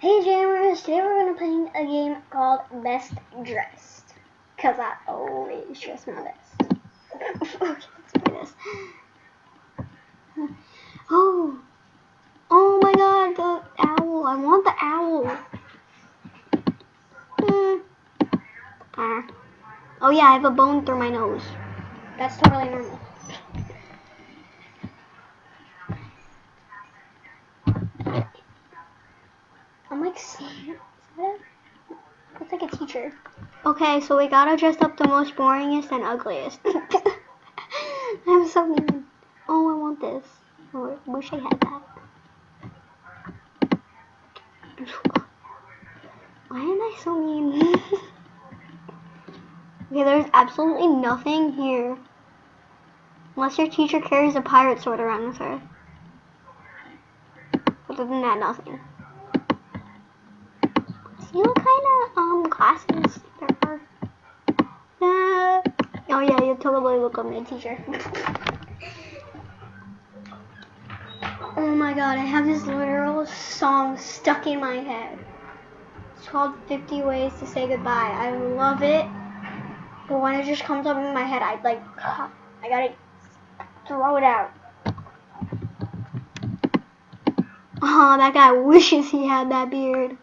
Hey Jammers, today we're going to play a game called Best Dressed. Because I always dress my best. Okay, let's play this. Oh my god, the owl. I want the owl. Oh yeah, I have a bone through my nose. That's totally normal. I'm like Santa. Looks like a teacher. Okay, so we gotta dress up the most boringest and ugliest. I'm so mean. Oh, I want this. I wish I had that. Why am I so mean? Okay, there's absolutely nothing here. Unless your teacher carries a pirate sword around with her. Other than that, nothing. See what kind of classes there are? Oh yeah, you totally look like my teacher. Oh my god, I have this literal song stuck in my head. It's called 50 Ways to Say Goodbye. I love it. But when it just comes up in my head, I gotta throw it out. Oh, that guy wishes he had that beard.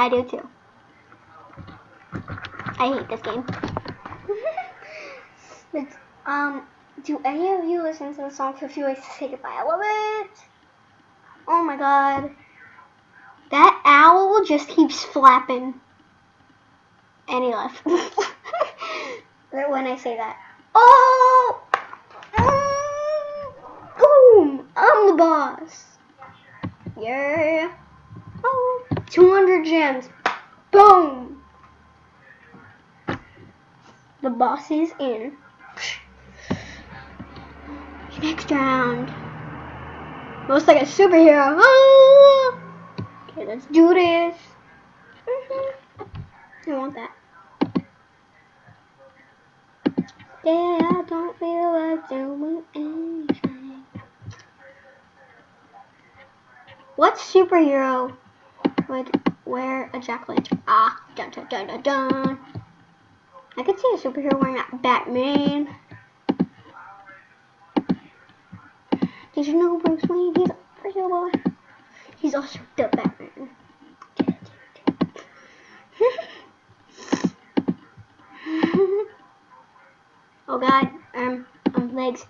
I do too. I hate this game. But, do any of you listen to the song 50 Ways to Say Goodbye? I love it. Oh my god. That owl just keeps flapping. And he left. When I say that. Oh! Boom! I'm the boss. Yeah. Oh, 200 gems. Boom! The boss is in. Next round. Looks like a superhero. Oh! Okay, let's do this. I want that. Yeah, I don't feel like doing anything. What superhero would wear a jack-o'-lantern? Ah, dun dun dun dun dun. I could see a superhero wearing that. Batman. Did you know Bruce Wayne? He's a superhero boy. He's also the Batman. Oh god, legs.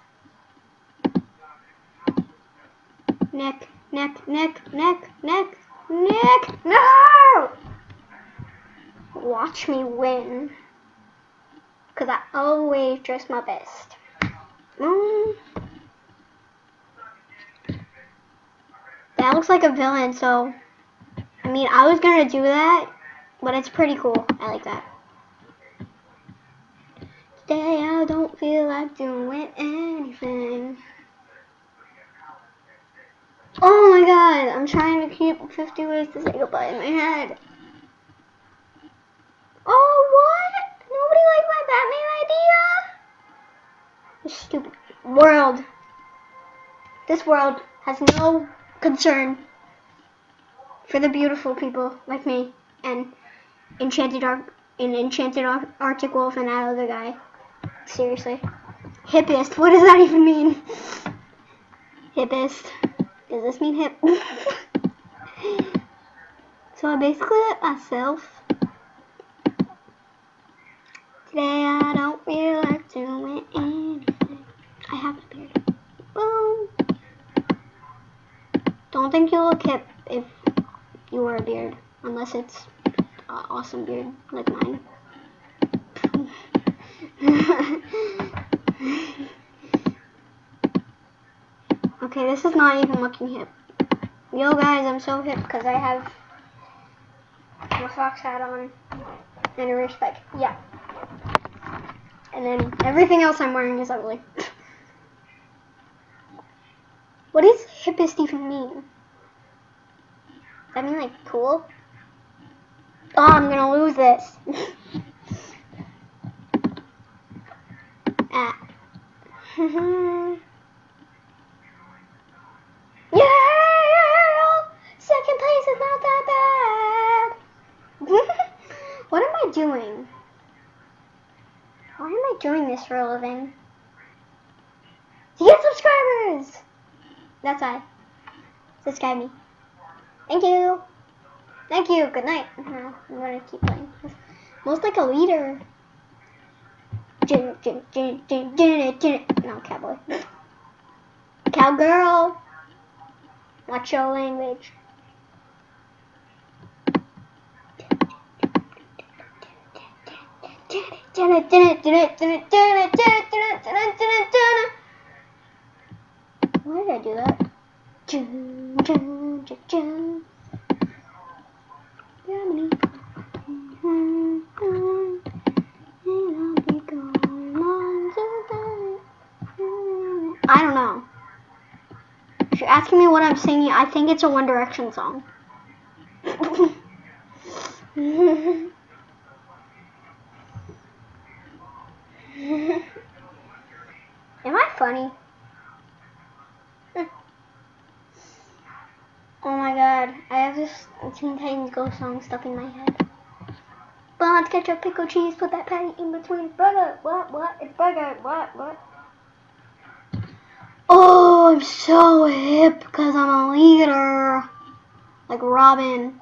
Neck. No! Watch me win. Because I always dress my best. That looks like a villain, so... I mean, I was gonna do that, but it's pretty cool. I like that. Today I don't feel like doing anything. Oh my god, I'm trying to keep 50 Ways to Say Goodbye in my head. Oh, what? Nobody liked my Batman idea? This stupid world. This world has no concern for the beautiful people like me and Enchanted Arctic Wolf and that other guy. Seriously. Hippest. What does that even mean? Hippest. Does this mean hip? So I basically let myself. Today I don't feel like doing anything. I have a beard. Boom. Don't think you look hip if you wear a beard. Unless it's an awesome beard like mine. Okay, this is not even looking hip. Yo guys, I'm so hip because I have my Fox hat on and a respect. Yeah. And then everything else I'm wearing is ugly. What does hippest even mean? Does that mean like cool? Oh, I'm gonna lose this. Yeah! Say I doing? Why am I doing this for a living? To get subscribers! That's why. Subscribe me. Thank you. Thank you. Good night. I'm gonna keep playing. Most like a leader. No, cowboy. Cowgirl. Watch your language. Why did I do that? I don't know. If you're asking me what I'm singing, I think it's a One Direction song. Am I funny? Oh my god, I have this Teen Titans Go song stuck in my head. Buns, ketchup, pickle, cheese, put that patty in between. Burger, what? It's burger, what? Oh, I'm so hip because I'm a leader. Like Robin.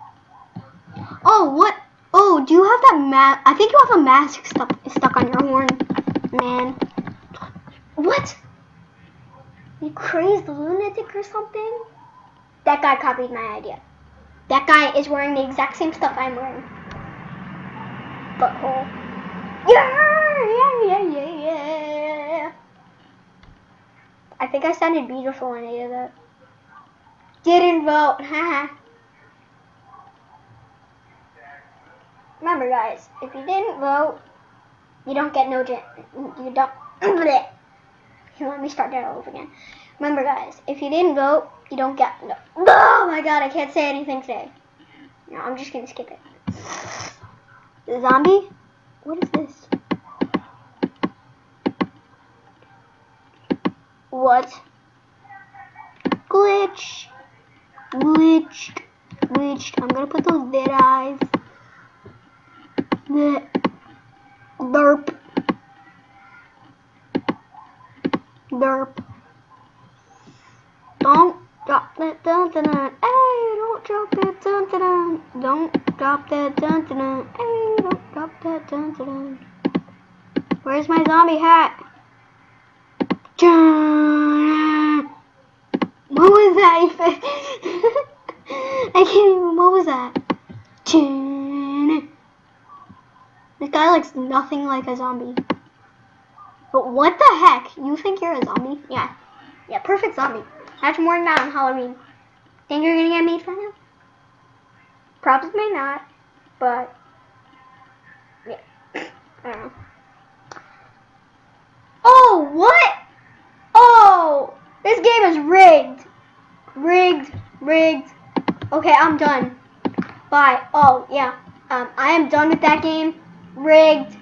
Oh, what? Oh, do you have that mask? I think you have a mask stuck on your horn, man. What? You crazed lunatic or something? That guy copied my idea. That guy is wearing the exact same stuff I'm wearing. Butthole. Yeah. I think I sounded beautiful when I did that. Didn't vote, haha. Remember, guys, if you didn't vote, you don't get no you don't. Let me start that all over again. Remember, guys, if you didn't vote, you don't get no. Oh my god, I can't say anything today. No, I'm just gonna skip it. The zombie? What is this? What? Glitched. I'm gonna put those dead eyes. Derp. Don't drop that dun-dun-dun. Hey, don't drop that dun-dun-dun. Don't drop that dun-dun-dun. Hey, don't drop that dun-dun-dun. Where's my zombie hat? What was that? I can't even. What was that? This guy looks nothing like a zombie. But what the heck? You think you're a zombie? Yeah. Yeah, perfect zombie. Imagine wearing that on Halloween. Think you're gonna get made fun of? Probably may not. But yeah. I don't know. Oh, what? Oh, this game is rigged. Rigged. Okay, I'm done. Bye. Oh, yeah. I am done with that game. Rigged.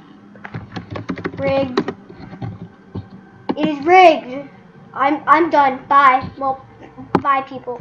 It is rigged. I'm done. Bye. Well, bye, people.